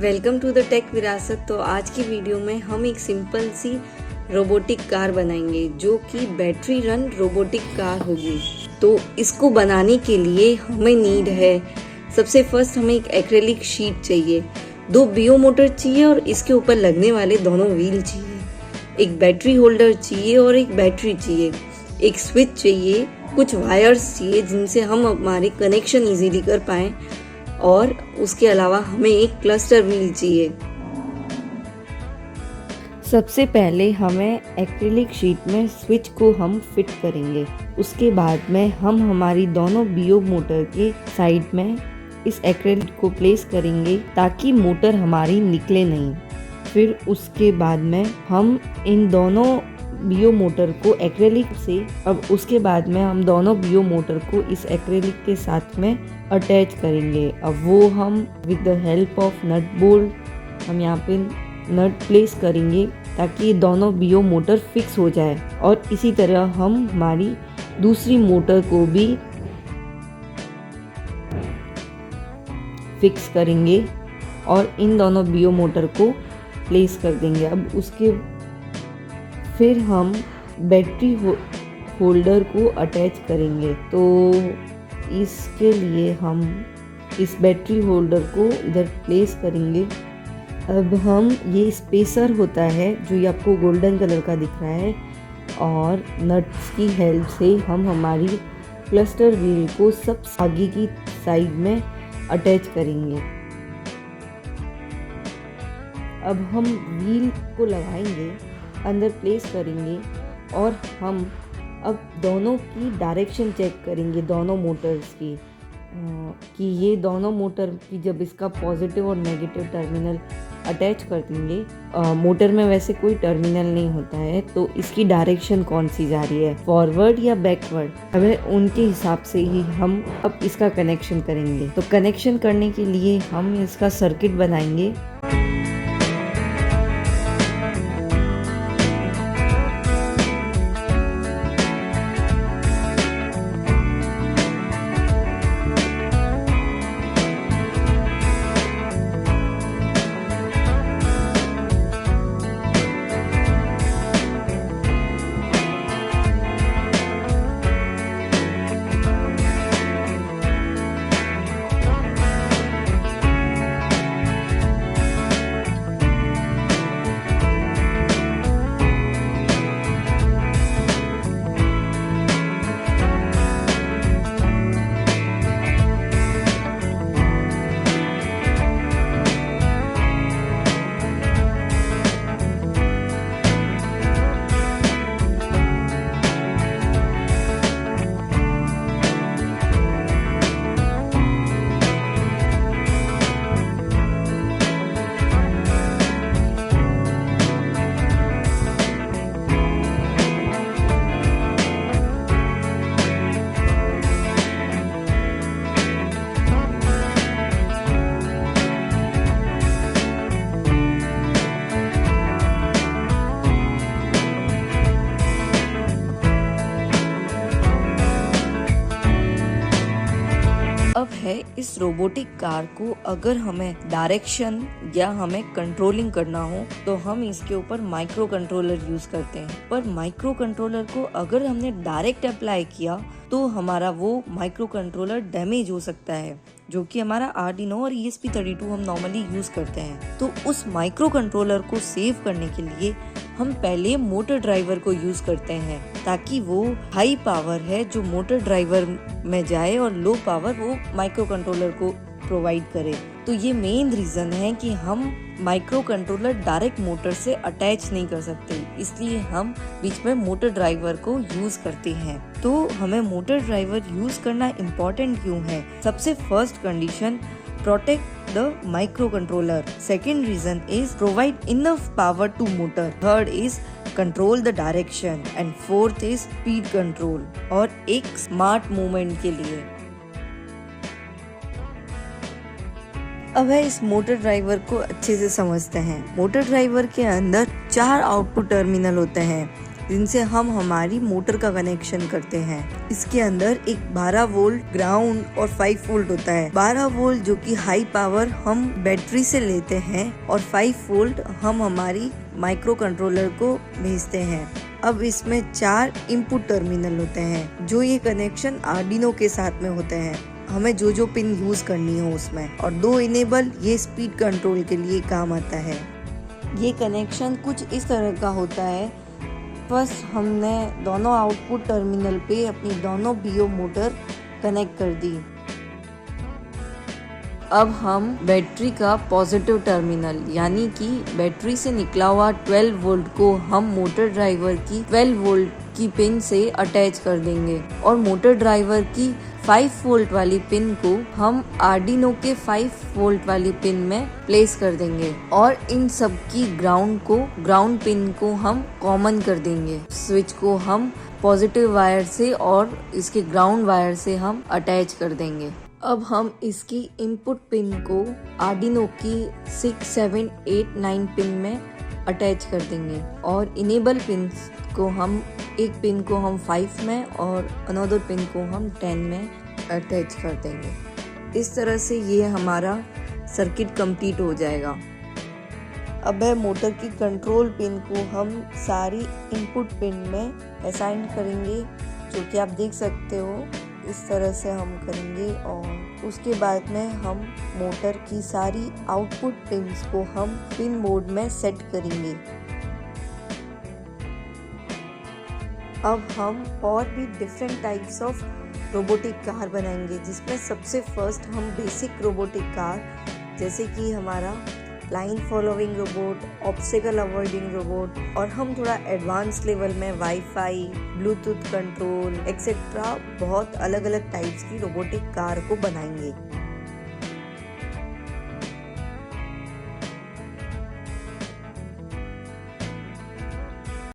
Welcome to the take विरासत। तो आज की वीडियो में हम एक सिंपल सी रोबोटिक कार बनाएंगे जो कि बैटरी रन रोबोटिक कार होगी। तो इसको बनाने के लिए हमें नीड है, सबसे फर्स्ट हमें एक एक्रेलिक शीट चाहिए, 2 बीओ मोटर चाहिए और इसके ऊपर लगने वाले दोनों व्हील चाहिए, एक बैटरी होल्डर चाहिए और एक बैटरी चाहिए, एक स्विच चाहिए, कुछ वायर्स चाहिए जिनसे हम हमारे कनेक्शन इजीली कर पाएं और उसके अलावा हमें एक क्लस्टर व्हील चाहिए। सबसे पहले हमें एक्रिलिक शीट में स्विच को हम फिट करेंगे। उसके बाद में हम हमारी दोनों बीओ मोटर के साइड में इस एक्रिलिक को प्लेस करेंगे ताकि मोटर हमारी निकले नहीं। फिर उसके बाद में हम इन दोनों बीओ मोटर को एक्रेलिक से उसके बाद में हम दोनों बीओ मोटर को इस एक्रेलिक के साथ में अटैच करेंगे। अब वो हम with the help of nut bolt हम यहाँ पे नट प्लेस करेंगे ताकि दोनों बीओ मोटर फिक्स हो जाए। और इसी तरह हम हमारी दूसरी मोटर को भी फिक्स करेंगे और इन दोनों बीओ मोटर को प्लेस कर देंगे। अब उसके फिर हम बैटरी होल्डर को अटैच करेंगे। तो इसके लिए हम इस बैटरी होल्डर को इधर प्लेस करेंगे। अब हम ये स्पेसर होता है जो ये आपको गोल्डन कलर का दिख रहा है और नट्स की हेल्प से हम हमारी क्लस्टर व्हील को सब आगे की साइड में अटैच करेंगे। अब हम व्हील को लगाएंगे, अंदर प्लेस करेंगे और हम अब दोनों की डायरेक्शन चेक करेंगे, दोनों मोटर्स की कि ये दोनों मोटर की जब इसका पॉजिटिव और नेगेटिव टर्मिनल अटैच कर देंगे, मोटर में वैसे कोई टर्मिनल नहीं होता है, तो इसकी डायरेक्शन कौन सी जा रही है, फॉरवर्ड या बैकवर्ड, अब उनके हिसाब से ही हम अब इसका कनेक्शन करेंगे। तो कनेक्शन करने के लिए हम इसका सर्किट बनाएंगे। अब है इस रोबोटिक कार को अगर हमें डायरेक्शन या हमें कंट्रोलिंग करना हो तो हम इसके ऊपर माइक्रो कंट्रोलर यूज करते हैं। पर माइक्रो कंट्रोलर को अगर हमने डायरेक्ट अप्लाई किया तो हमारा वो माइक्रो कंट्रोलर डैमेज हो सकता है, जो कि हमारा आर्डिनो और ESP32 हम नॉर्मली यूज करते हैं। तो उस माइक्रो कंट्रोलर को सेव करने के लिए हम पहले मोटर ड्राइवर को यूज करते हैं ताकि वो हाई पावर है जो मोटर ड्राइवर में जाए और लो पावर वो माइक्रो कंट्रोलर को प्रोवाइड करे। तो ये मेन रीजन है कि हम माइक्रो कंट्रोलर डायरेक्ट मोटर से अटैच नहीं कर सकते, इसलिए हम बीच में मोटर ड्राइवर को यूज करते हैं। तो हमें मोटर ड्राइवर यूज करना इम्पोर्टेंट क्यों है? सबसे first condition, protect the microcontroller. Second reason is provide enough power to motor. Third is control the direction and fourth is speed control और एक smart movement के लिए। अब है इस मोटर ड्राइवर को अच्छे से समझते हैं। मोटर ड्राइवर के अंदर 4 आउटपुट टर्मिनल होते हैं, जिनसे हम हमारी मोटर का कनेक्शन करते हैं। इसके अंदर एक 12 वोल्ट ग्राउंड और 5 वोल्ट होता है। 12 वोल्ट जो कि हाई पावर हम बैटरी से लेते हैं और 5 वोल्ट हम हमारी माइक्रो कंट्रोलर को भेजते हैं। अब इसमें 4 इनपुट टर्मिनल होते हैं जो ये कनेक्शन आर्डिनो के साथ में होते हैं, हमें जो पिन यूज करनी हो उसमें, और 2 इनेबल ये स्पीड कंट्रोल के लिए काम आता है। ये कनेक्शन कुछ इस तरह का होता है। फर्स्ट हमने दोनों आउटपुट टर्मिनल पे अपनी दोनों बीओ मोटर कनेक्ट कर दी। अब हम बैटरी का पॉजिटिव टर्मिनल यानी कि बैटरी से निकला हुआ 12 वोल्ट को हम मोटर ड्राइवर की 12 वोल्ट की पिन से अटैच कर देंगे और मोटर ड्राइवर की 5 वोल्ट वाली पिन को हम आर्डिनो के 5 वोल्ट वाली पिन में प्लेस कर देंगे और इन सब की ग्राउंड पिन को हम कॉमन कर देंगे। स्विच को हम पॉजिटिव वायर से और इसके ग्राउंड वायर से हम अटैच कर देंगे। अब हम इसकी इनपुट पिन को आर्डिनो की 6, 7, 8, 9 पिन में अटैच कर देंगे और इनेबल पिन को हम एक पिन को हम 5 में और अनदर पिन को हम 10 में अटैच कर देंगे। इस तरह से ये हमारा सर्किट कंप्लीट हो जाएगा। अब है मोटर की कंट्रोल पिन को हम सारी इनपुट पिन में असाइन करेंगे, जो कि आप देख सकते हो इस तरह से हम करेंगे। और उसके बाद में हम मोटर की सारी आउटपुट पिन्स को हम पिन मोड में सेट करेंगे। अब हम और भी different types of robotic car बनाएंगे, जिसमें सबसे फर्स्ट हम बेसिक रोबोटिक कार जैसे कि हमारा line following robot, obstacle avoiding robot, और हम थोड़ा एडवांस लेवल में वाईफाई, ब्लूटूथ कंट्रोल एक्सेट्रा बहुत अलग अलग टाइप्स की रोबोटिक कार को बनाएंगे।